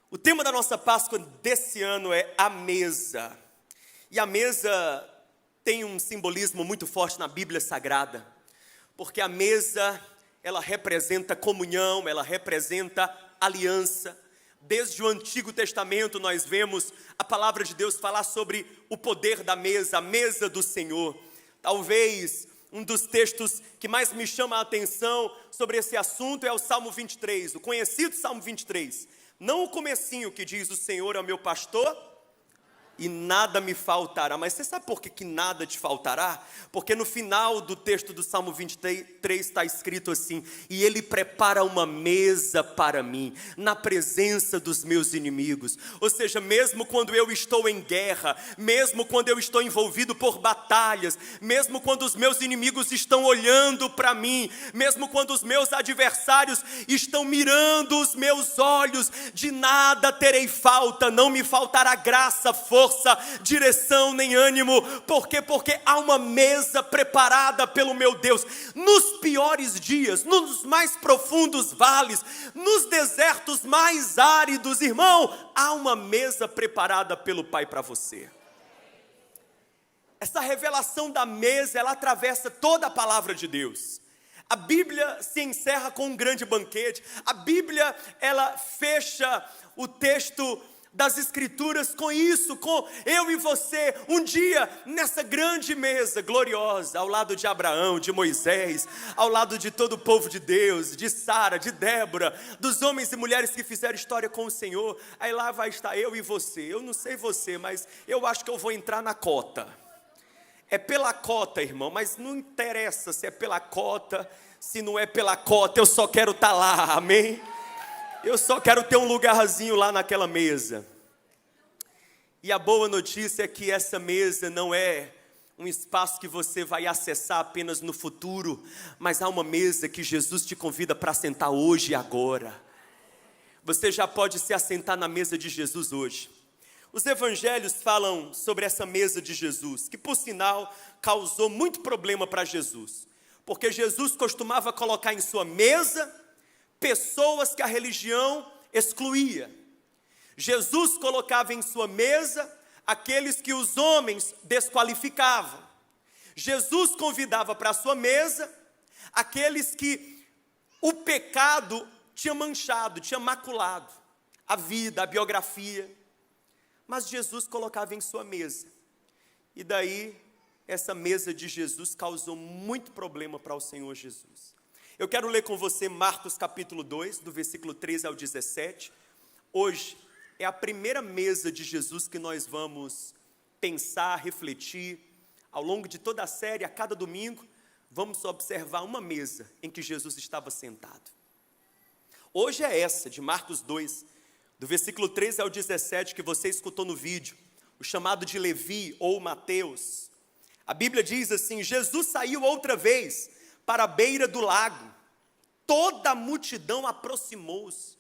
O tema da nossa Páscoa desse ano é a mesa. E a mesa tem um simbolismo muito forte na Bíblia Sagrada, porque a mesa, ela representa comunhão, ela representa aliança. Desde o Antigo Testamento nós vemos a palavra de Deus falar sobre o poder da mesa, a mesa do Senhor. Talvez um dos textos que mais me chama a atenção sobre esse assunto é o Salmo 23, o conhecido Salmo 23. Não o comecinho que diz: o Senhor é o meu pastor e nada me faltará. Mas você sabe por que nada te faltará? Porque no final do texto do Salmo 23 está escrito assim: e Ele prepara uma mesa para mim, na presença dos meus inimigos. Ou seja, mesmo quando eu estou em guerra, mesmo quando eu estou envolvido por batalhas, mesmo quando os meus inimigos estão olhando para mim, mesmo quando os meus adversários estão mirando os meus olhos, de nada terei falta, não me faltará graça, força, direção nem ânimo. Por quê? Porque há uma mesa preparada pelo meu Deus. Nos piores dias, nos mais profundos vales, nos desertos mais áridos, irmão, há uma mesa preparada pelo Pai para você. Essa revelação da mesa, ela atravessa toda a palavra de Deus. A Bíblia se encerra com um grande banquete. A Bíblia, ela fecha o texto das Escrituras com isso, com eu e você, um dia nessa grande mesa gloriosa, ao lado de Abraão, de Moisés, ao lado de todo o povo de Deus, de Sara, de Débora, dos homens e mulheres que fizeram história com o Senhor. Aí lá vai estar eu e você. Eu não sei você, mas eu acho que eu vou entrar na cota. É pela cota, irmão, mas não interessa se é pela cota, se não é pela cota, eu só quero estar lá, amém? Eu só quero ter um lugarzinho lá naquela mesa. E a boa notícia é que essa mesa não é um espaço que você vai acessar apenas no futuro, mas há uma mesa que Jesus te convida para sentar hoje e agora. Você já pode se assentar na mesa de Jesus hoje. Os evangelhos falam sobre essa mesa de Jesus, que por sinal causou muito problema para Jesus, porque Jesus costumava colocar em sua mesa pessoas que a religião excluía. Jesus colocava em sua mesa aqueles que os homens desqualificavam. Jesus convidava para a sua mesa aqueles que o pecado tinha manchado, tinha maculado a vida, a biografia. Mas Jesus colocava em sua mesa. E daí, essa mesa de Jesus causou muito problema para o Senhor Jesus. Eu quero ler com você Marcos capítulo 2, do versículo 13 ao 17. Hoje é a primeira mesa de Jesus que nós vamos pensar, refletir. Ao longo de toda a série, a cada domingo, vamos observar uma mesa em que Jesus estava sentado. Hoje é essa, de Marcos 2, do versículo 13 ao 17, que você escutou no vídeo, o chamado de Levi ou Mateus. A Bíblia diz assim: Jesus saiu outra vez para a beira do lago. Toda a multidão aproximou-se,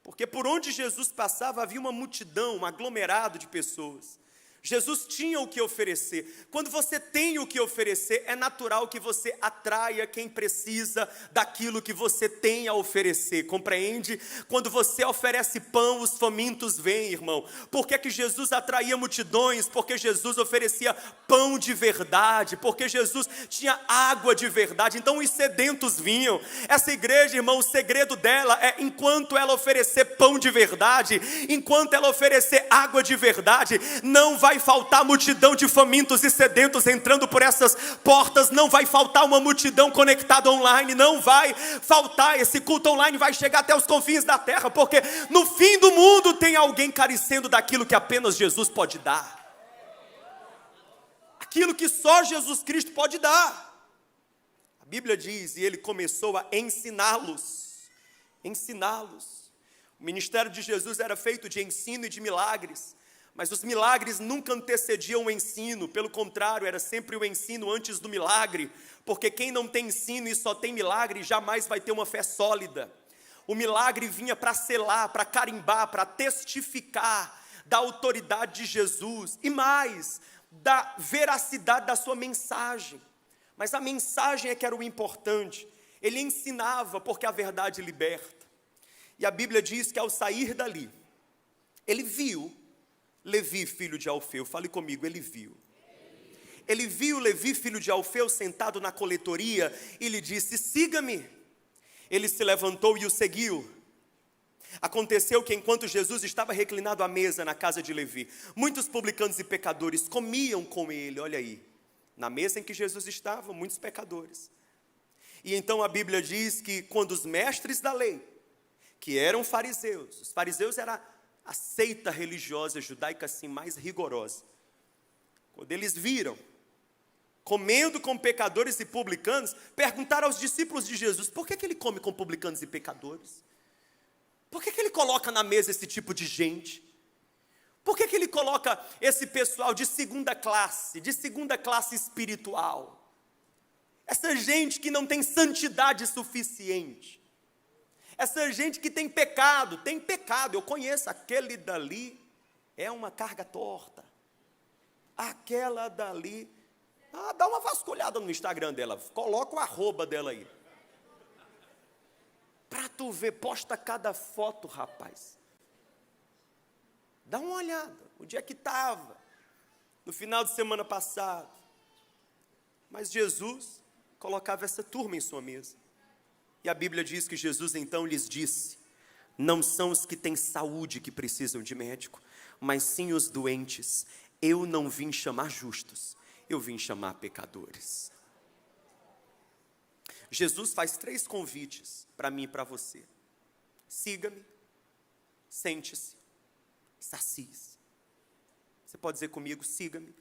porque por onde Jesus passava havia uma multidão, um aglomerado de pessoas. Jesus tinha o que oferecer. Quando você tem o que oferecer, é natural que você atraia quem precisa daquilo que você tem a oferecer, compreende? Quando você oferece pão, os famintos vêm, irmão. Por que Jesus atraía multidões? Porque Jesus oferecia pão de verdade, porque Jesus tinha água de verdade, então os sedentos vinham. Essa igreja, irmão, o segredo dela é, enquanto ela oferecer pão de verdade, enquanto ela oferecer água de verdade, não vai faltar multidão de famintos e sedentos entrando por essas portas, não vai faltar uma multidão conectada online, não vai faltar, esse culto online vai chegar até os confins da terra, porque no fim do mundo tem alguém carecendo daquilo que apenas Jesus pode dar, aquilo que só Jesus Cristo pode dar. A Bíblia diz, e ele começou a ensiná-los. O ministério de Jesus era feito de ensino e de milagres, mas os milagres nunca antecediam o ensino, pelo contrário, era sempre o ensino antes do milagre, porque quem não tem ensino e só tem milagre, jamais vai ter uma fé sólida. O milagre vinha para selar, para carimbar, para testificar da autoridade de Jesus, e mais, da veracidade da sua mensagem. Mas a mensagem é que era o importante. Ele ensinava porque a verdade liberta. E a Bíblia diz que ao sair dali, Ele viu Levi, filho de Alfeu. Fale comigo, ele viu. Ele viu Levi, filho de Alfeu, sentado na coletoria e lhe disse: siga-me. Ele se levantou e o seguiu. Aconteceu que enquanto Jesus estava reclinado à mesa na casa de Levi, muitos publicanos e pecadores comiam com ele. Olha aí, na mesa em que Jesus estava, muitos pecadores. E então a Bíblia diz que quando os mestres da lei, que eram fariseus, os fariseus era a seita religiosa judaica assim mais rigorosa, quando eles viram comendo com pecadores e publicanos, perguntaram aos discípulos de Jesus: por que ele come com publicanos e pecadores? Por que ele coloca na mesa esse tipo de gente? Por que ele coloca esse pessoal de segunda classe espiritual? Essa gente que não tem santidade suficiente. Essa gente que tem pecado, eu conheço, aquele dali é uma carga torta. Aquela dali, dá uma vasculhada no Instagram dela, coloca o arroba dela aí. Para tu ver, posta cada foto, rapaz. Dá uma olhada, o dia que estava, no final de semana passado. Mas Jesus colocava essa turma em sua mesa. E a Bíblia diz que Jesus então lhes disse: não são os que têm saúde que precisam de médico, mas sim os doentes. Eu não vim chamar justos, eu vim chamar pecadores. Jesus faz 3 convites para mim e para você: siga-me, sente-se, sacie-se. Você pode dizer comigo: siga-me,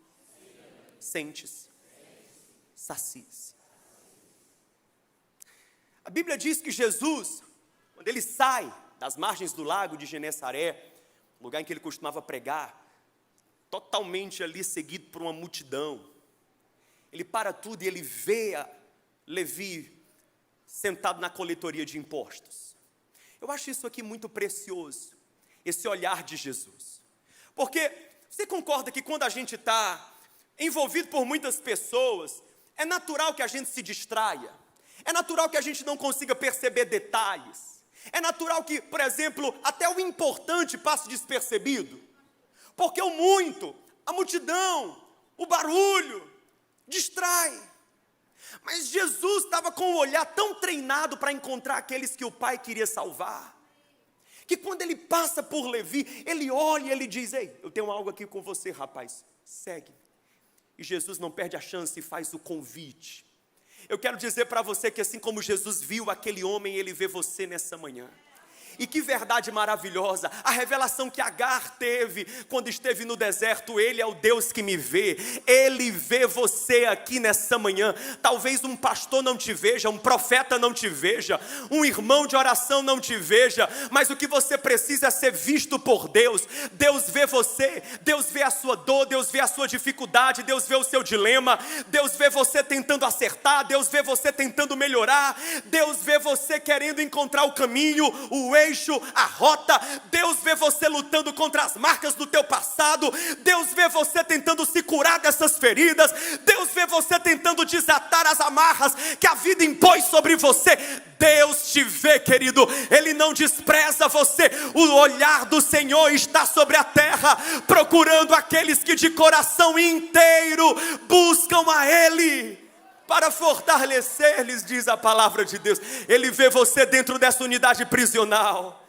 sente-se, sacie-se. A Bíblia diz que Jesus, quando ele sai das margens do lago de Genesaré, lugar em que ele costumava pregar, totalmente ali seguido por uma multidão, ele para tudo e ele vê Levi sentado na coletoria de impostos. Eu acho isso aqui muito precioso, esse olhar de Jesus. Porque você concorda que quando a gente está envolvido por muitas pessoas, é natural que a gente se distraia, é natural que a gente não consiga perceber detalhes, é natural que, por exemplo, até o importante passe despercebido, porque a multidão, o barulho, distrai. Mas Jesus estava com um olhar tão treinado para encontrar aqueles que o Pai queria salvar, que quando ele passa por Levi, ele olha e ele diz: ei, eu tenho algo aqui com você, rapaz, segue-me. E Jesus não perde a chance e faz o convite. Eu quero dizer para você que assim como Jesus viu aquele homem, ele vê você nessa manhã. E que verdade maravilhosa, a revelação que Agar teve quando esteve no deserto: ele é o Deus que me vê, ele vê você aqui nessa manhã. Talvez um pastor não te veja, um profeta não te veja, um irmão de oração não te veja, mas o que você precisa é ser visto por Deus. Deus vê você, Deus vê a sua dor, Deus vê a sua dificuldade, Deus vê o seu dilema, Deus vê você tentando acertar, Deus vê você tentando melhorar, Deus vê você querendo encontrar o caminho, o eixo, a rota. Deus vê você lutando contra as marcas do teu passado. Deus vê você tentando se curar dessas feridas. Deus vê você tentando desatar as amarras que a vida impôs sobre você. Deus te vê, querido, Ele não despreza você. O olhar do Senhor está sobre a terra, procurando aqueles que de coração inteiro buscam a Ele para fortalecer-lhes, diz a palavra de Deus. Ele vê você dentro dessa unidade prisional,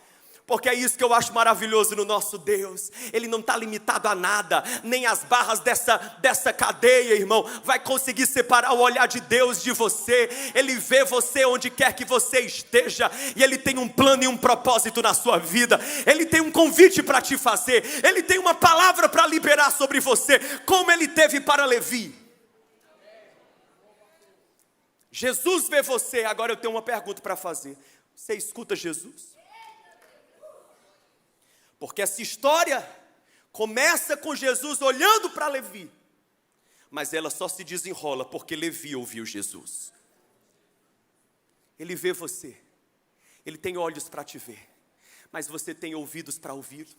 porque é isso que eu acho maravilhoso no nosso Deus. Ele não está limitado a nada, nem as barras dessa cadeia, irmão, vai conseguir separar o olhar de Deus de você. Ele vê você onde quer que você esteja, e Ele tem um plano e um propósito na sua vida. Ele tem um convite para te fazer, Ele tem uma palavra para liberar sobre você, como Ele teve para Levi. Jesus vê você. Agora eu tenho uma pergunta para fazer: você escuta Jesus? Porque essa história começa com Jesus olhando para Levi, mas ela só se desenrola porque Levi ouviu Jesus. Ele vê você, ele tem olhos para te ver, mas você tem ouvidos para ouvi-lo.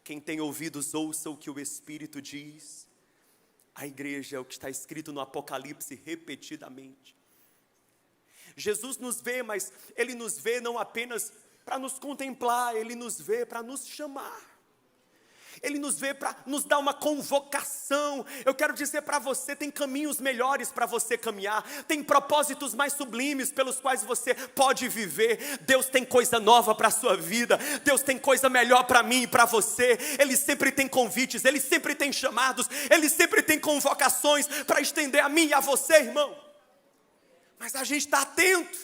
Quem tem ouvidos, ouça o que o Espírito diz. A igreja é o que está escrito no Apocalipse repetidamente. Jesus nos vê, mas Ele nos vê não apenas para nos contemplar, Ele nos vê para nos chamar. Ele nos vê para nos dar uma convocação. Eu quero dizer para você, tem caminhos melhores para você caminhar, tem propósitos mais sublimes pelos quais você pode viver. Deus tem coisa nova para a sua vida, Deus tem coisa melhor para mim e para você. Ele sempre tem convites, Ele sempre tem chamados, Ele sempre tem convocações para estender a mim e a você, irmão. Mas a gente está atento,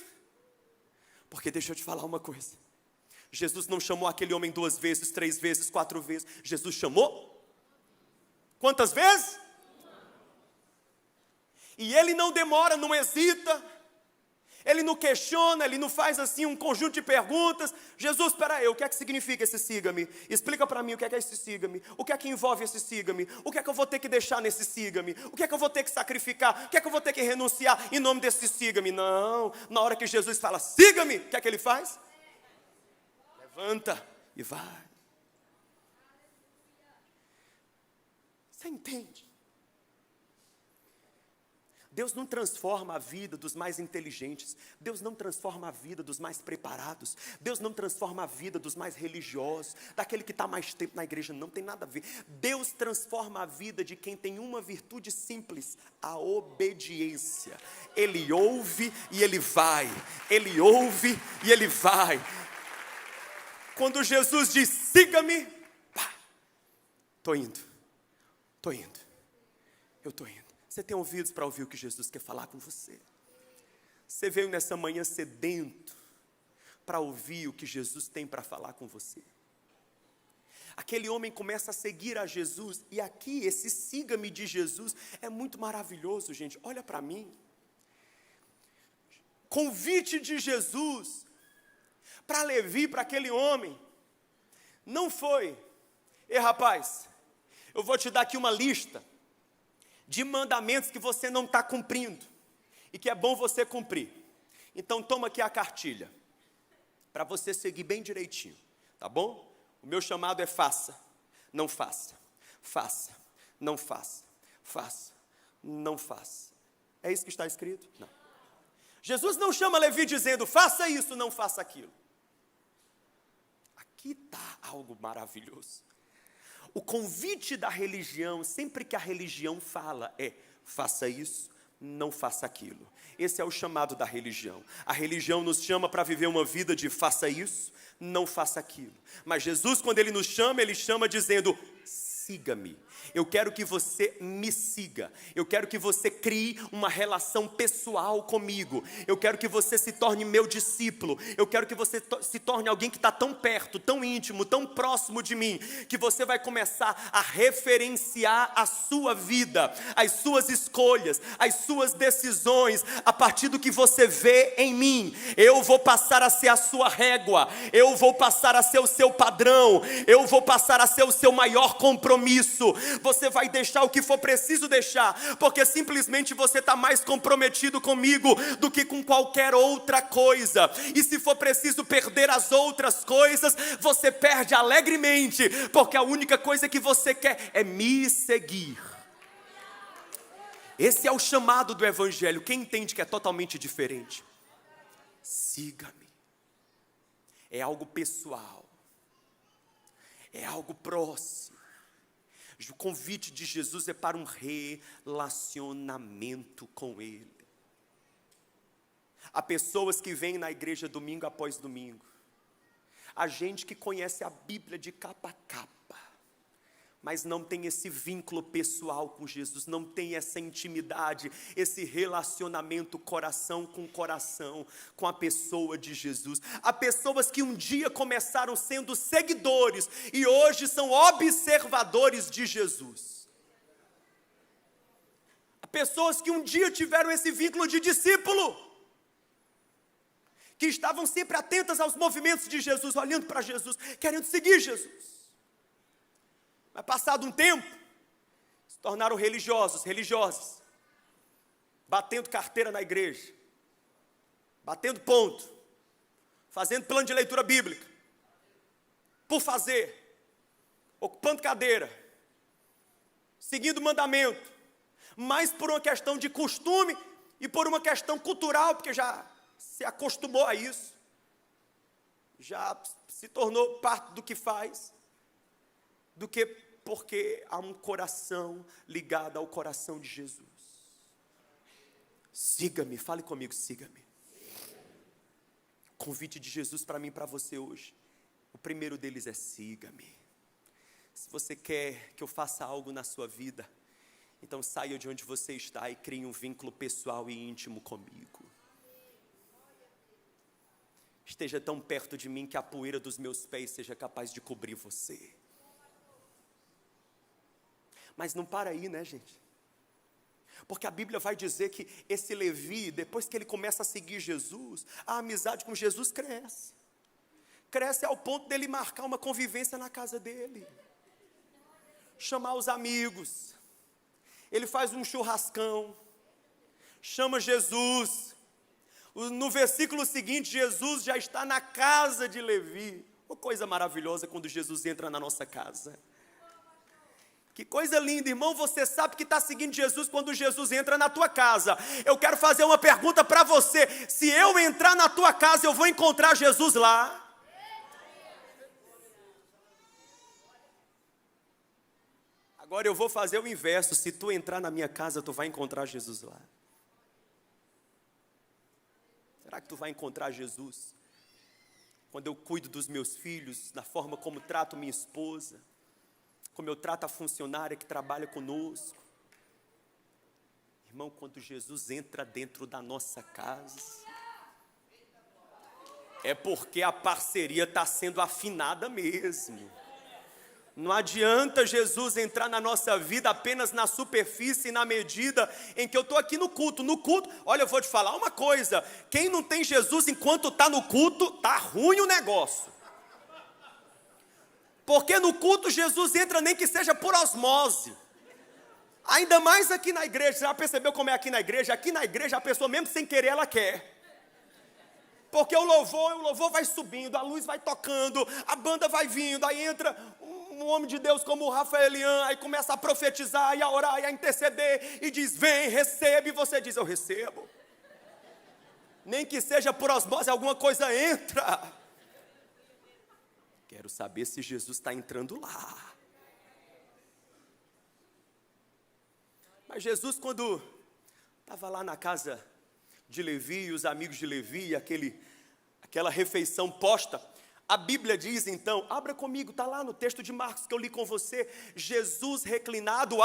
porque deixa eu te falar uma coisa. Jesus não chamou aquele homem 2 vezes, 3 vezes, 4 vezes. Jesus chamou? Quantas vezes? E Ele não demora, não hesita. Ele não questiona, Ele não faz assim um conjunto de perguntas. Jesus, espera aí, o que é que significa esse siga-me? Explica para mim o que é esse siga-me. O que é que envolve esse siga-me? O que é que eu vou ter que deixar nesse siga-me? O que é que eu vou ter que sacrificar? O que é que eu vou ter que renunciar em nome desse siga-me? Não, na hora que Jesus fala siga-me, o que é que Ele faz? Levanta e vai. Você entende? Deus não transforma a vida dos mais inteligentes. Deus não transforma a vida dos mais preparados. Deus não transforma a vida dos mais religiosos, daquele que está mais tempo na igreja. Não tem nada a ver. Deus transforma a vida de quem tem uma virtude simples: a obediência. Ele ouve e ele vai. Ele ouve e ele vai. Quando Jesus diz, siga-me, estou indo, eu estou indo. Você tem ouvidos para ouvir o que Jesus quer falar com você? Você veio nessa manhã sedento para ouvir o que Jesus tem para falar com você? Aquele homem começa a seguir a Jesus, e aqui esse siga-me de Jesus é muito maravilhoso, gente. Olha para mim. Convite de Jesus para Levi, para aquele homem, não foi: ei rapaz, eu vou te dar aqui uma lista de mandamentos que você não está cumprindo, e que é bom você cumprir, então toma aqui a cartilha, para você seguir bem direitinho, tá bom? O meu chamado é faça, não faça, faça, não faça, faça, não faça. É isso que está escrito? Não. Jesus não chama Levi dizendo, faça isso, não faça aquilo. Aqui está algo maravilhoso. O convite da religião, sempre que a religião fala, é faça isso, não faça aquilo. Esse é o chamado da religião. A religião nos chama para viver uma vida de faça isso, não faça aquilo. Mas Jesus, quando Ele nos chama, Ele chama dizendo, siga-me. Eu quero que você me siga. Eu quero que você crie uma relação pessoal comigo. Eu quero que você se torne meu discípulo. Eu quero que você se torne alguém que está tão perto, tão íntimo, tão próximo de mim, que você vai começar a referenciar a sua vida, as suas escolhas, as suas decisões, a partir do que você vê em mim. Eu vou passar a ser a sua régua. Eu vou passar a ser o seu padrão. Eu vou passar a ser o seu maior compromisso. Você vai deixar o que for preciso deixar, porque simplesmente você está mais comprometido comigo do que com qualquer outra coisa. E se for preciso perder as outras coisas, você perde alegremente, porque a única coisa que você quer é me seguir. Esse é o chamado do Evangelho. Quem entende que é totalmente diferente? Siga-me. É algo pessoal, é algo próximo. O convite de Jesus é para um relacionamento com Ele. Há pessoas que vêm na igreja domingo após domingo. Há gente que conhece a Bíblia de capa a capa, mas não tem esse vínculo pessoal com Jesus, não tem essa intimidade, esse relacionamento coração com coração com a pessoa de Jesus. Há pessoas que um dia começaram sendo seguidores e hoje são observadores de Jesus. Há pessoas que um dia tiveram esse vínculo de discípulo, que estavam sempre atentas aos movimentos de Jesus, olhando para Jesus, querendo seguir Jesus. Mas passado um tempo, se tornaram religiosas, batendo carteira na igreja, batendo ponto, fazendo plano de leitura bíblica, por fazer, ocupando cadeira, seguindo mandamento, mais por uma questão de costume e por uma questão cultural, porque já se acostumou a isso. já se tornou parte do que faz, do que porque há um coração ligado ao coração de Jesus. Siga-me, fale comigo, siga-me. Convite de Jesus para mim e para você hoje. O primeiro deles é siga-me. Se você quer que eu faça algo na sua vida, então saia de onde você está e crie um vínculo pessoal e íntimo comigo. Esteja tão perto de mim que a poeira dos meus pés seja capaz de cobrir você. Mas não para aí, né, gente? Porque a Bíblia vai dizer que esse Levi, depois que ele começa a seguir Jesus, a amizade com Jesus cresce. Cresce ao ponto dele marcar uma convivência na casa dele. Chamar os amigos. Ele faz um churrascão. Chama Jesus. No versículo seguinte, Jesus já está na casa de Levi. Uma coisa maravilhosa quando Jesus entra na nossa casa. Que coisa linda, irmão, você sabe que está seguindo Jesus quando Jesus entra na tua casa. Eu quero fazer uma pergunta para você. Se eu entrar na tua casa, eu vou encontrar Jesus lá? Agora eu vou fazer o inverso. Se tu entrar na minha casa, tu vai encontrar Jesus lá. Será que tu vai encontrar Jesus quando eu cuido dos meus filhos, na forma como trato minha esposa, como eu trato a funcionária que trabalha conosco? Irmão, quando Jesus entra dentro da nossa casa, é porque a parceria está sendo afinada mesmo. Não adianta Jesus entrar na nossa vida apenas na superfície e na medida em que eu estou aqui no culto. No culto, olha, eu vou te falar uma coisa. Quem não tem Jesus enquanto está no culto, está ruim o negócio. Porque no culto Jesus entra nem que seja por osmose. Ainda mais aqui na igreja. Você já percebeu como é aqui na igreja? Aqui na igreja a pessoa mesmo sem querer ela quer. Porque o louvor vai subindo, a luz vai tocando, a banda vai vindo, aí entra um homem de Deus como o Rafael Elian, aí começa a profetizar, e a orar, e a interceder, e diz, vem, recebe, e você diz, eu recebo. Nem que seja por osmose, alguma coisa entra. Quero saber se Jesus está entrando lá. Mas Jesus, quando estava lá na casa de Levi, os amigos de Levi, aquela refeição posta, a Bíblia diz então, abra comigo, está lá no texto de Marcos que eu li com você, Jesus reclinado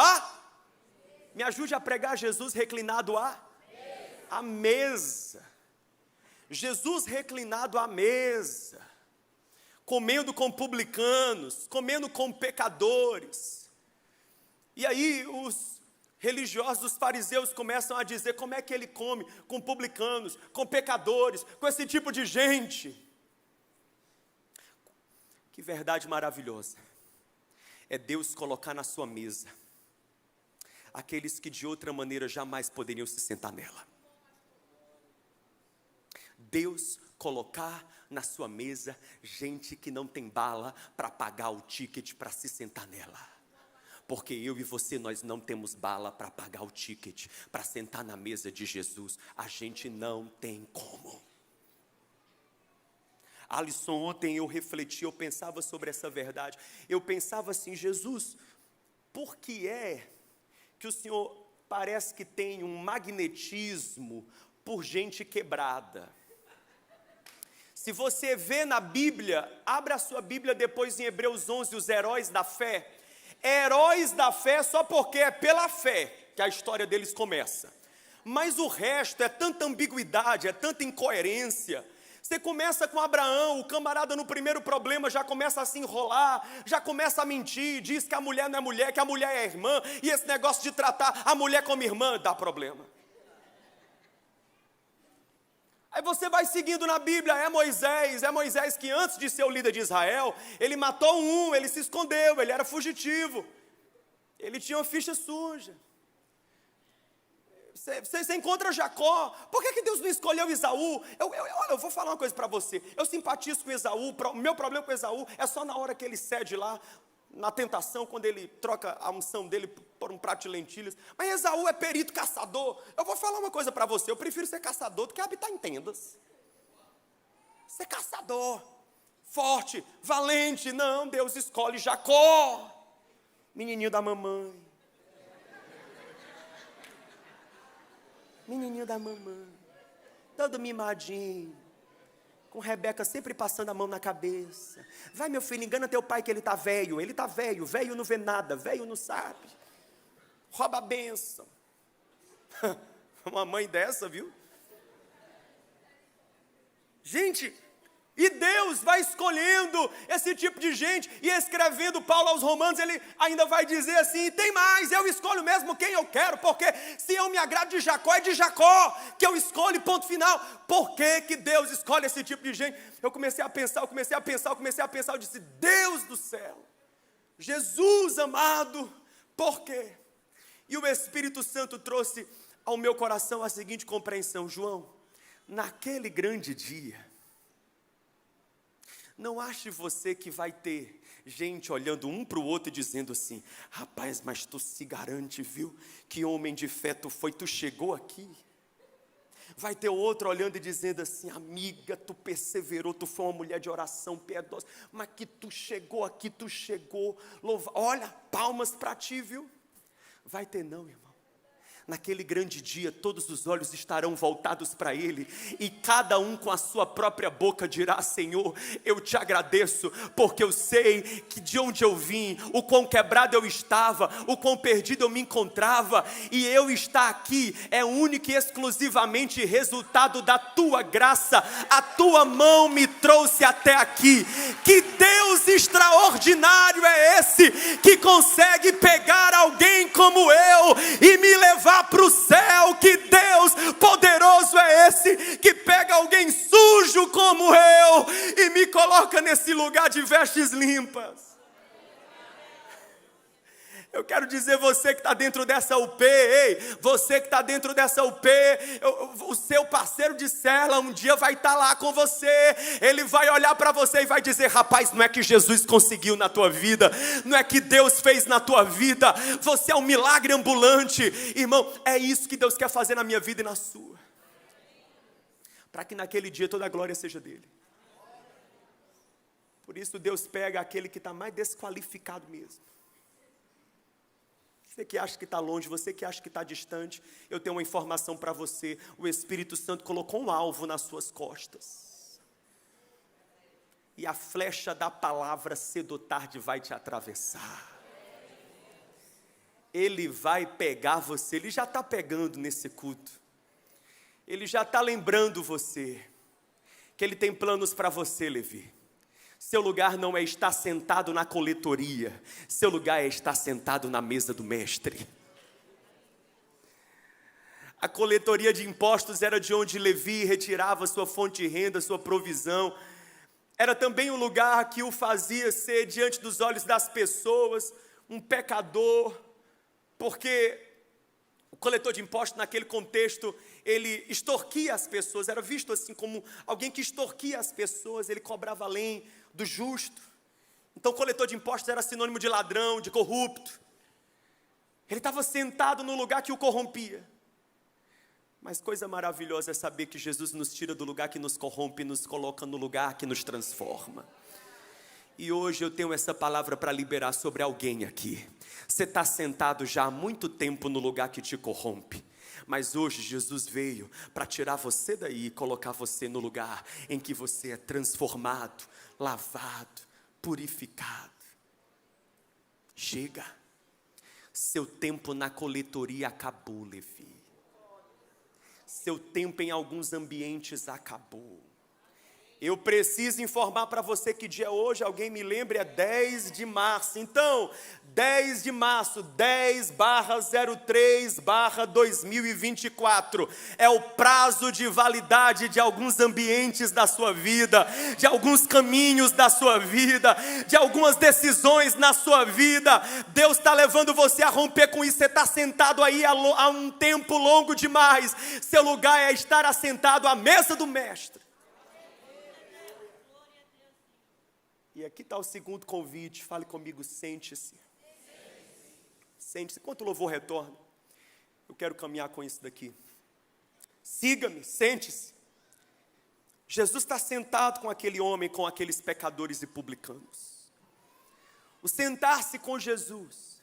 me ajude a pregar, Jesus reclinado à mesa. Jesus reclinado à mesa, comendo com publicanos, comendo com pecadores. E aí os religiosos, os fariseus começam a dizer, como é que ele come com publicanos, com pecadores, com esse tipo de gente? Que verdade maravilhosa, é Deus colocar na sua mesa aqueles que de outra maneira jamais poderiam se sentar nela. Deus colocar na sua mesa gente que não tem bala para pagar o ticket para se sentar nela. Porque eu e você, nós não temos bala para pagar o ticket para sentar na mesa de Jesus. A gente não tem como. Alisson, ontem eu refleti, eu pensava sobre essa verdade. Eu pensava assim, Jesus, por que é que o Senhor parece que tem um magnetismo por gente quebrada? Se você vê na Bíblia, abra a sua Bíblia depois em Hebreus 11, os heróis da fé. Heróis da fé só porque é pela fé que a história deles começa. Mas o resto é tanta ambiguidade, é tanta incoerência. Você começa com Abraão, o camarada no primeiro problema já começa a se enrolar, já começa a mentir, diz que a mulher não é mulher, que a mulher é irmã, e esse negócio de tratar a mulher como irmã dá problema. Aí você vai seguindo na Bíblia, é Moisés que antes de ser o líder de Israel, ele matou ele se escondeu, ele era fugitivo, ele tinha uma ficha suja. Você encontra Jacó, por que Deus não escolheu Esaú? Olha, eu vou falar uma coisa para você, eu simpatizo com Esaú, o meu problema com Esaú é só na hora que ele cede lá, na tentação, quando ele troca a unção dele por um prato de lentilhas. Mas Esaú é perito caçador. Eu vou falar uma coisa para você, eu prefiro ser caçador do que habitar em tendas. Ser caçador. forte, valente. Não, Deus escolhe Jacó, menininho da mamãe. Menininho da mamãe, todo mimadinho, com Rebeca sempre passando a mão na cabeça. Vai, meu filho, engana teu pai que ele está velho. Ele está velho, velho não vê nada, velho não sabe. Rouba a bênção. Uma mãe dessa, viu? Gente, e Deus vai escolhendo esse tipo de gente, e escrevendo Paulo aos Romanos, ele ainda vai dizer assim: e tem mais, eu escolho mesmo quem eu quero, porque se eu me agrado de Jacó, é de Jacó que eu escolho, ponto final. Por que Deus escolhe esse tipo de gente? Eu comecei a pensar, eu disse: Deus do céu, Jesus amado, por quê? E o Espírito Santo trouxe ao meu coração a seguinte compreensão: João, naquele grande dia, não ache você que vai ter gente olhando um para o outro e dizendo assim: rapaz, mas tu se garante, viu? Que homem de fé tu foi, tu chegou aqui. Vai ter outro olhando e dizendo assim: amiga, tu perseverou, tu foi uma mulher de oração piedosa, mas que tu chegou aqui, tu chegou, louva, olha, palmas para ti, viu? Vai ter não, irmão. Naquele grande dia, todos os olhos estarão voltados para Ele, e cada um com a sua própria boca dirá: Senhor, eu te agradeço, porque eu sei que de onde eu vim, o quão quebrado eu estava, o quão perdido eu me encontrava, e eu estar aqui é único e exclusivamente resultado da Tua graça. A Tua mão me trouxe até aqui. Que Deus extraordinário é esse, que consegue pegar alguém como eu e me levar para o céu? Que Deus poderoso é esse, que pega alguém sujo como eu e me coloca nesse lugar de vestes limpas? Eu quero dizer, você que está dentro dessa UP, ei, você que está dentro dessa UP, o seu parceiro de cela um dia vai estar lá com você, ele vai olhar para você e vai dizer: rapaz, não é que Jesus conseguiu na tua vida, não é que Deus fez na tua vida, você é um milagre ambulante. Irmão, é isso que Deus quer fazer na minha vida e na sua, para que naquele dia toda a glória seja dele. Por isso Deus pega aquele que está mais desqualificado mesmo. Você que acha que está longe, você que acha que está distante, eu tenho uma informação para você: o Espírito Santo colocou um alvo nas suas costas, e a flecha da palavra cedo ou tarde vai te atravessar. Ele vai pegar você, ele já está pegando nesse culto, ele já está lembrando você, que ele tem planos para você, Levi. Seu lugar não é estar sentado na coletoria, seu lugar é estar sentado na mesa do mestre. A coletoria de impostos era de onde Levi retirava sua fonte de renda, sua provisão. Era também um lugar que o fazia ser, diante dos olhos das pessoas, um pecador, porque o coletor de impostos, naquele contexto, ele extorquia as pessoas, era visto assim como alguém que extorquia as pessoas, ele cobrava além do justo. Então, coletor de impostos era sinônimo de ladrão, de corrupto. Ele estava sentado no lugar que o corrompia. Mas coisa maravilhosa é saber que Jesus nos tira do lugar que nos corrompe e nos coloca no lugar que nos transforma. E hoje eu tenho essa palavra para liberar sobre alguém aqui. Você está sentado já há muito tempo no lugar que te corrompe, mas hoje Jesus veio para tirar você daí e colocar você no lugar em que você é transformado, lavado, purificado. Chega, seu tempo na coletoria acabou, Levi. Seu tempo em alguns ambientes acabou. Eu preciso informar para você que dia é hoje, alguém me lembre, é 10 de março. Então, 10 de março, 10/03/2024, é o prazo de validade de alguns ambientes da sua vida, de alguns caminhos da sua vida, de algumas decisões na sua vida. Deus está levando você a romper com isso. Você está sentado aí há um tempo longo demais. Seu lugar é estar assentado à mesa do mestre. E aqui está o segundo convite, fale comigo, sente-se. Sente-se, enquanto o louvor retorna, eu quero caminhar com isso daqui. Siga-me, sente-se. Jesus está sentado com aquele homem, com aqueles pecadores e publicanos. O sentar-se com Jesus,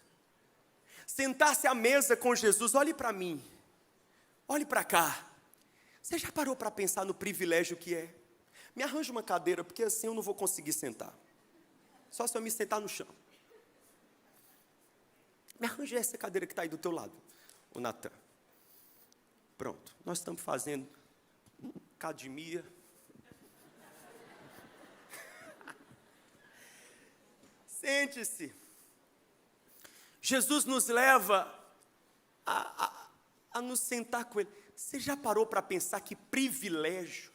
sentar-se à mesa com Jesus, olhe para mim, olhe para cá. Você já parou para pensar no privilégio que é? Me arranja uma cadeira, porque assim eu não vou conseguir sentar. Só se eu me sentar no chão. Me arranja essa cadeira que está aí do teu lado, o Natan. Pronto, nós estamos fazendo academia. Sente-se. Jesus nos leva a nos sentar com Ele. Você já parou para pensar que privilégio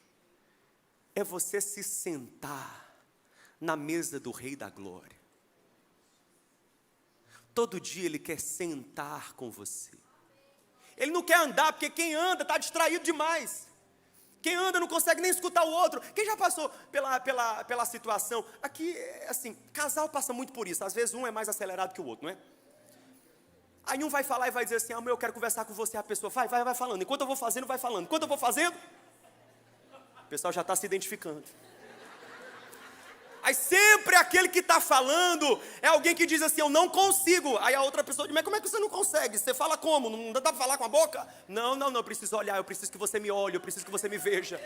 é você se sentar na mesa do Rei da Glória? Todo dia Ele quer sentar com você. Ele não quer andar, porque quem anda está distraído demais. Quem anda não consegue nem escutar o outro. Quem já passou pela situação? Aqui, assim, casal passa muito por isso. Às vezes um é mais acelerado que o outro, não é? Aí um vai falar e vai dizer assim, eu quero conversar com você. A pessoa vai falando. Enquanto eu vou fazendo, vai falando. Enquanto eu vou fazendo, o pessoal já está se identificando. Aí sempre aquele que está falando é alguém que diz assim, eu não consigo. Aí a outra pessoa diz, mas como é que você não consegue? Você fala como? Não dá para falar com a boca? Não, eu preciso olhar, eu preciso que você me olhe, eu preciso que você me veja.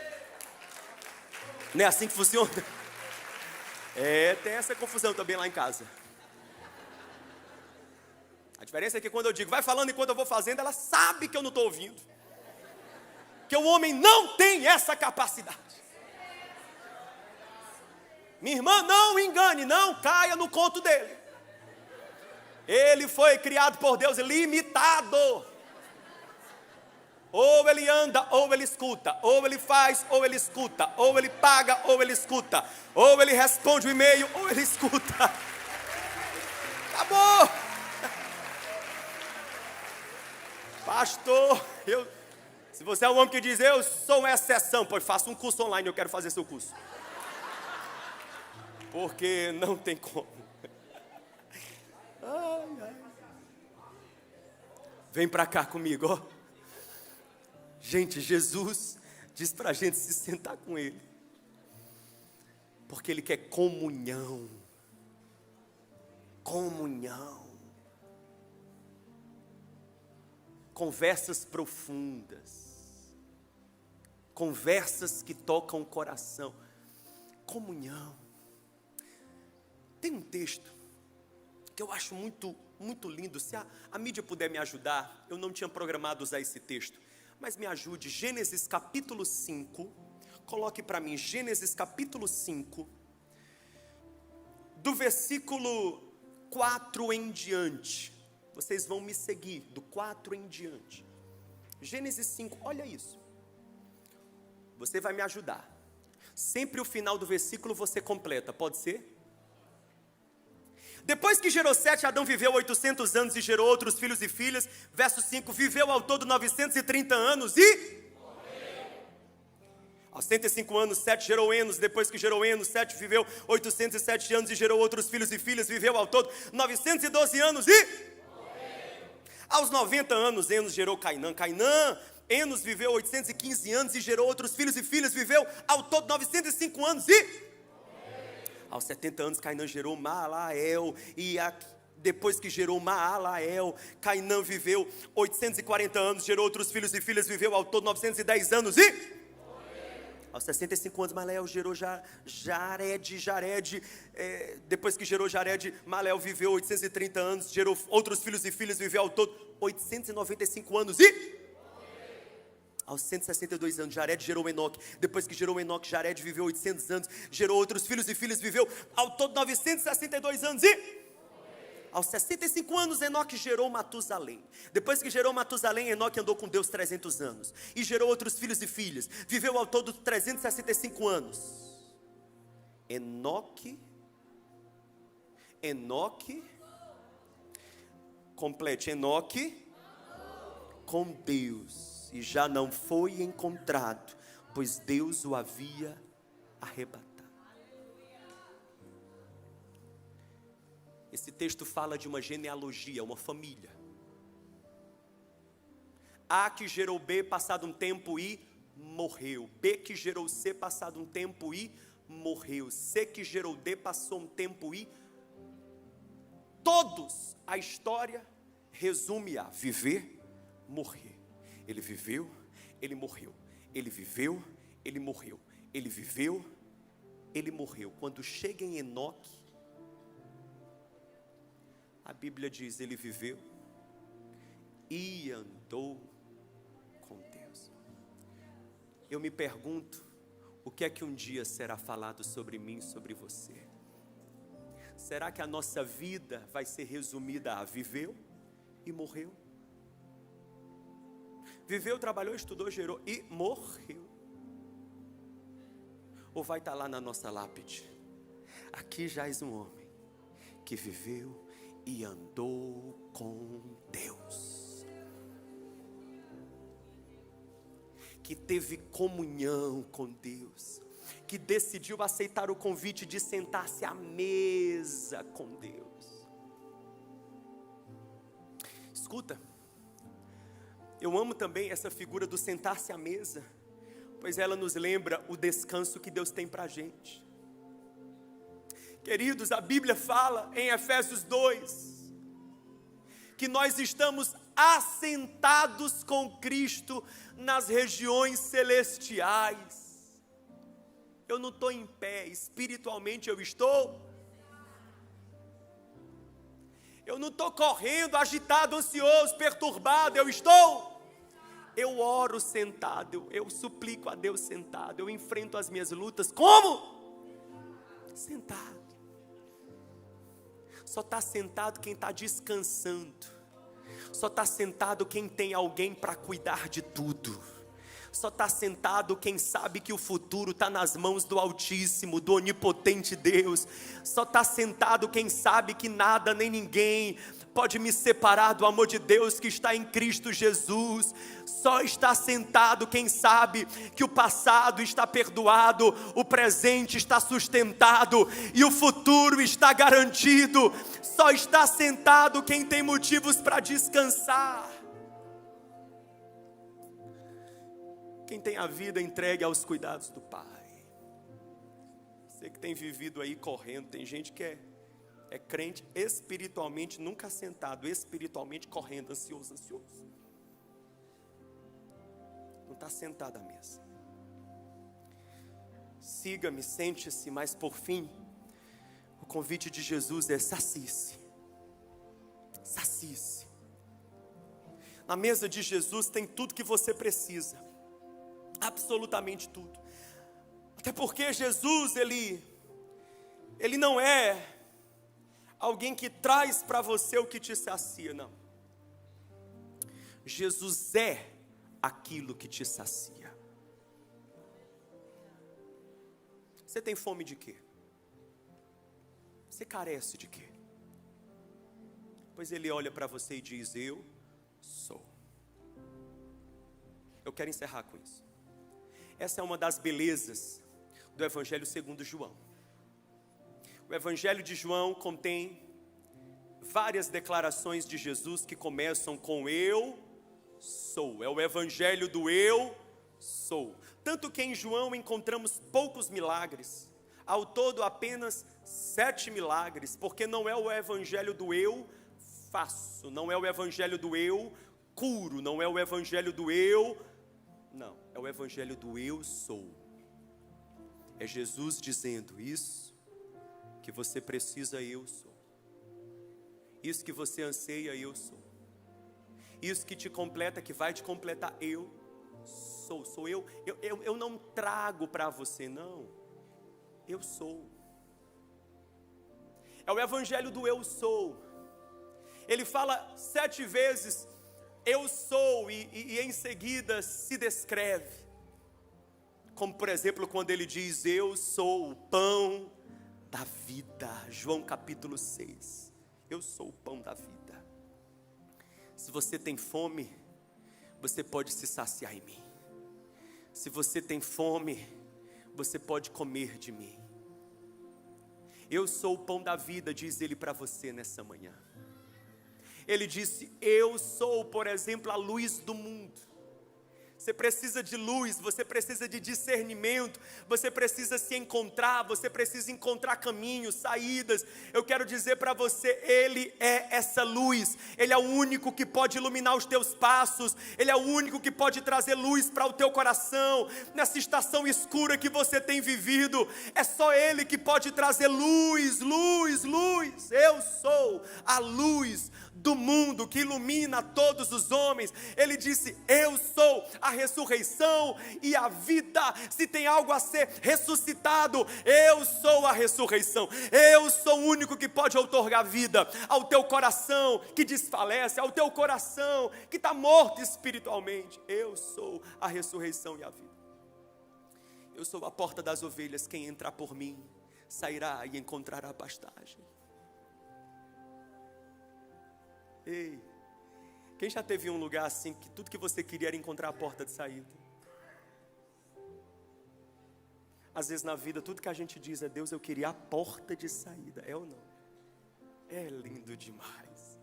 Não é assim que funciona? Tem essa confusão também lá em casa. A diferença é que quando eu digo, vai falando enquanto eu vou fazendo, ela sabe que eu não estou ouvindo. Que o homem não tem essa capacidade. Minha irmã, não engane, não caia no conto dele. Ele foi criado por Deus limitado. Ou ele anda, ou ele escuta. Ou ele faz, ou ele escuta. Ou ele paga, ou ele escuta. Ou ele responde o e-mail, ou ele escuta. Acabou. Pastor, se você é um homem que diz, eu sou uma exceção, pois faça um curso online, eu quero fazer seu curso. Porque não tem como. Ai. Vem para cá comigo, ó. Gente, Jesus diz para a gente se sentar com Ele. Porque Ele quer comunhão. Comunhão. Conversas profundas. Conversas que tocam o coração. Comunhão. Tem um texto que eu acho muito, muito lindo. Se a mídia puder me ajudar, eu não tinha programado usar esse texto, mas me ajude. Gênesis capítulo 5, coloque para mim, Gênesis capítulo 5, do versículo 4 em diante. Vocês vão me seguir, do 4 em diante. Gênesis 5, olha isso. Você vai me ajudar. Sempre o final do versículo você completa, pode ser? Depois que gerou Sete, Adão viveu 800 anos e gerou outros filhos e filhas. Verso 5, viveu ao todo 930 anos e... Aos 105 anos, Sete gerou Enos. Depois que gerou Enos, Sete viveu 807 anos e gerou outros filhos e filhas. Viveu ao todo 912 anos e... Aos 90 anos, Enos gerou Cainã. Enos viveu 815 anos e gerou outros filhos e filhas. Viveu ao todo 905 anos e... Aos 70 anos, Cainã gerou Maalael, e depois que gerou Maalael, Cainã viveu 840 anos, gerou outros filhos e filhas, viveu ao todo 910 anos e... Aos 65 anos, Maalael gerou Jared, depois que gerou Jared, Maalael viveu 830 anos, gerou outros filhos e filhas, viveu ao todo 895 anos e... Aos 162 anos, Jared gerou Enoque. Depois que gerou Enoque, Jared viveu 800 anos. Gerou outros filhos e filhas, viveu ao todo 962 anos e... Aos 65 anos, Enoque gerou Matusalém. Depois que gerou Matusalém, Enoque andou com Deus 300 anos. E gerou outros filhos e filhas. Viveu ao todo 365 anos. Enoque. Complete, Enoque com Deus. E já não foi encontrado, pois Deus o havia arrebatado. Esse texto fala de uma genealogia, uma família. A que gerou B, passado um tempo, e morreu. B que gerou C, passado um tempo, I, morreu. C que gerou D, passou um tempo, I. Todos, a história resume a viver, morrer. Ele viveu, ele morreu. Ele viveu, ele morreu. Ele viveu, ele morreu. Quando chega em Enoque, a Bíblia diz, ele viveu e andou com Deus. Eu me pergunto, o que é que um dia será falado sobre mim, sobre você? Será que a nossa vida vai ser resumida a viveu e morreu? Viveu, trabalhou, estudou, gerou e morreu? Ou vai estar lá na nossa lápide? Aqui jaz um homem que viveu e andou com Deus, que teve comunhão com Deus, que decidiu aceitar o convite de sentar-se à mesa com Deus. Escuta, eu amo também essa figura do sentar-se à mesa, pois ela nos lembra o descanso que Deus tem para a gente. Queridos, a Bíblia fala em Efésios 2, que nós estamos assentados com Cristo nas regiões celestiais. Eu não estou em pé, espiritualmente eu estou. Eu não estou correndo, agitado, ansioso, perturbado, eu estou. Eu oro sentado, eu suplico a Deus sentado, eu enfrento as minhas lutas, como? Sentado. Só está sentado quem está descansando. Só está sentado quem tem alguém para cuidar de tudo. Só está sentado quem sabe que o futuro está nas mãos do Altíssimo, do Onipotente Deus. Só está sentado quem sabe que nada nem ninguém pode me separar do amor de Deus que está em Cristo Jesus. Só está sentado quem sabe que o passado está perdoado, o presente está sustentado e o futuro está garantido. Só está sentado quem tem motivos para descansar. Quem tem a vida entregue aos cuidados do Pai. Você que tem vivido aí correndo, tem gente que é crente espiritualmente, nunca sentado, espiritualmente correndo, ansioso. Não está sentado à mesa. Siga-me, sente-se, mas por fim, o convite de Jesus é sacie-se. Sacie-se. Na mesa de Jesus tem tudo que você precisa. Absolutamente tudo. Até porque Jesus, ele não é alguém que traz para você o que te sacia, não. Jesus é aquilo que te sacia. Você tem fome de quê? Você carece de quê? Pois ele olha para você e diz, eu sou. Eu quero encerrar com isso. Essa é uma das belezas do Evangelho segundo João. O Evangelho de João contém várias declarações de Jesus que começam com eu sou. É o Evangelho do eu sou. Tanto que em João encontramos poucos milagres. Ao todo apenas 7 milagres. Porque não é o Evangelho do eu faço. Não é o Evangelho do eu curo. Não é o Evangelho do eu... Não, é o Evangelho do eu sou. É Jesus dizendo isso que você precisa, eu sou. Isso que você anseia, eu sou. Isso que te completa, que vai te completar, eu sou. Sou eu. Eu não trago para você, não. Eu sou. É o Evangelho do eu sou. Ele fala 7 vezes eu sou e em seguida se descreve. Como por exemplo quando ele diz eu sou o pão da vida. João capítulo 6. Eu sou o pão da vida. Se você tem fome, você pode se saciar em mim. Se você tem fome, você pode comer de mim. Eu sou o pão da vida, diz ele para você nessa manhã. Ele disse, eu sou, por exemplo, a luz do mundo. Você precisa de luz, você precisa de discernimento, você precisa se encontrar, você precisa encontrar caminhos, saídas. Eu quero dizer para você, Ele é essa luz, Ele é o único que pode iluminar os teus passos, Ele é o único que pode trazer luz para o teu coração, nessa estação escura que você tem vivido, é só Ele que pode trazer luz, luz, luz. Eu sou a luz do mundo que ilumina todos os homens. Ele disse, eu sou a ressurreição e a vida. Se tem algo a ser ressuscitado, eu sou a ressurreição. Eu sou o único que pode outorgar vida ao teu coração que desfalece, ao teu coração que está morto espiritualmente. Eu sou a ressurreição e a vida. Eu sou a porta das ovelhas. Quem entrar por mim sairá e encontrará pastagem. Ei, quem já teve um lugar assim que tudo que você queria era encontrar a porta de saída? Às vezes na vida tudo que a gente diz é, Deus, eu queria a porta de saída. É ou não? É lindo demais.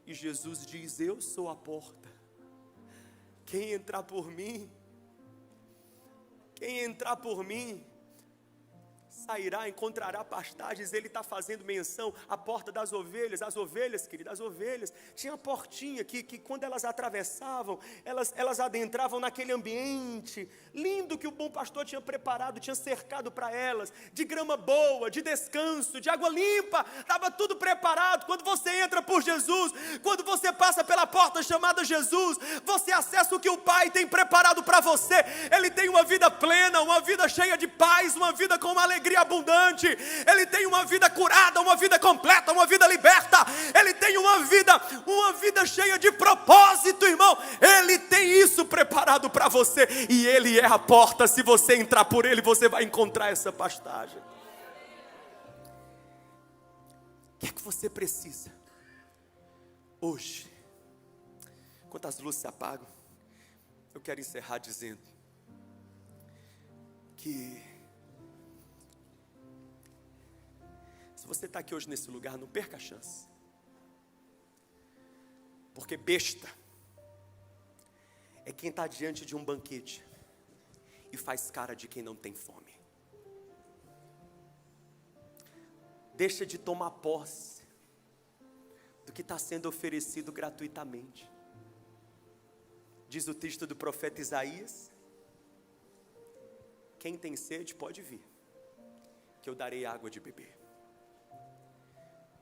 E Jesus diz, eu sou a porta. Quem entrar por mim sairá, encontrará pastagens. Ele está fazendo menção à porta das ovelhas. As ovelhas, queridas, as ovelhas tinha a portinha que quando elas atravessavam, elas adentravam naquele ambiente lindo que o bom pastor tinha preparado, tinha cercado para elas, de grama boa, de descanso, de água limpa. Estava tudo preparado. Quando você entra por Jesus, quando você passa pela porta chamada Jesus, você acessa o que o Pai tem preparado para você. Ele tem uma vida plena, uma vida cheia de paz, uma vida com uma alegria abundante. Ele tem uma vida curada, uma vida completa, uma vida liberta. Ele tem uma vida cheia de propósito, irmão. Ele tem isso preparado para você, e Ele é a porta. Se você entrar por Ele, você vai encontrar essa pastagem. O que é que você precisa hoje? Enquanto as luzes se apagam, eu quero encerrar dizendo que se você está aqui hoje nesse lugar, não perca a chance. Porque besta é quem está diante de um banquete e faz cara de quem não tem fome. Deixa de tomar posse do que está sendo oferecido gratuitamente. Diz o texto do profeta Isaías, quem tem sede pode vir, que eu darei água de beber.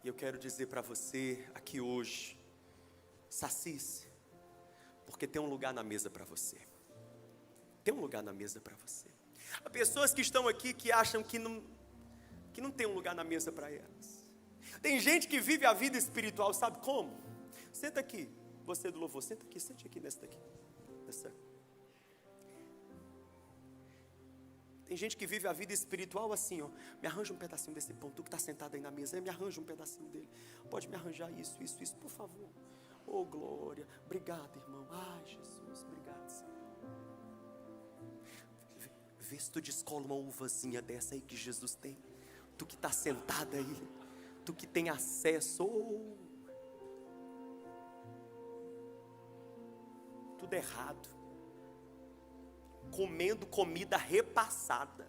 E eu quero dizer para você aqui hoje, sacie-se, porque tem um lugar na mesa para você. Tem um lugar na mesa para você. Há pessoas que estão aqui que acham que não tem um lugar na mesa para elas. Tem gente que vive a vida espiritual, sabe como? Senta aqui, você do louvor, senta aqui, sente aqui nessa daqui. Tem gente que vive a vida espiritual assim, ó. Me arranja um pedacinho desse pão, tu que está sentado aí na mesa, me arranja um pedacinho dele. Pode me arranjar isso, por favor. Oh, glória. Obrigado, irmão. Ai, Jesus, obrigado, Senhor. Vê se tu descola uma uvazinha dessa aí que Jesus tem. Tu que está sentado aí, tu que tem acesso. Oh. Tudo errado. Comendo comida repassada.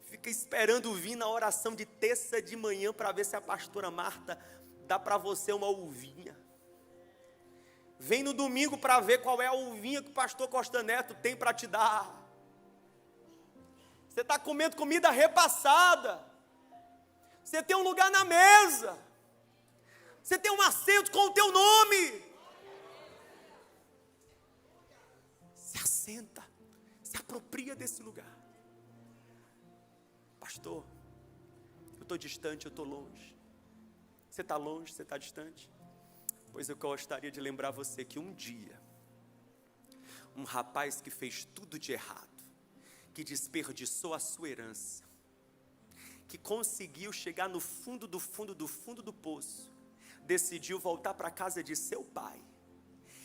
Fica esperando vir na oração de terça de manhã para ver se a pastora Marta dá para você uma uvinha. Vem no domingo para ver qual é a uvinha que o pastor Costa Neto tem para te dar. Você está comendo comida repassada. Você tem um lugar na mesa. Você tem um assento com o teu nome. Se assenta, se apropria desse lugar. Pastor, eu estou distante, eu estou longe. Você está longe, você está distante? Pois eu gostaria de lembrar você que um dia, um rapaz que fez tudo de errado, que desperdiçou a sua herança, que conseguiu chegar no fundo do poço, decidiu voltar para a casa de seu pai.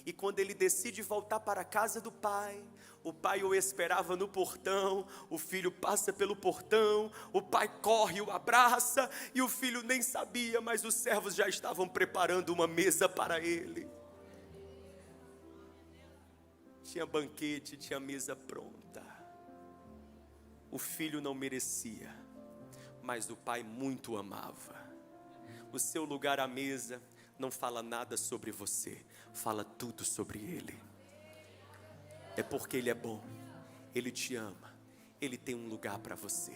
E quando ele decide voltar para a casa do pai, o pai o esperava no portão, o filho passa pelo portão, o pai corre, o abraça, e o filho nem sabia, mas os servos já estavam preparando uma mesa para ele. Tinha banquete, tinha mesa pronta. O filho não merecia, mas o pai muito amava. O seu lugar à mesa não fala nada sobre você, fala tudo sobre ele. É porque ele é bom, ele te ama, ele tem um lugar para você.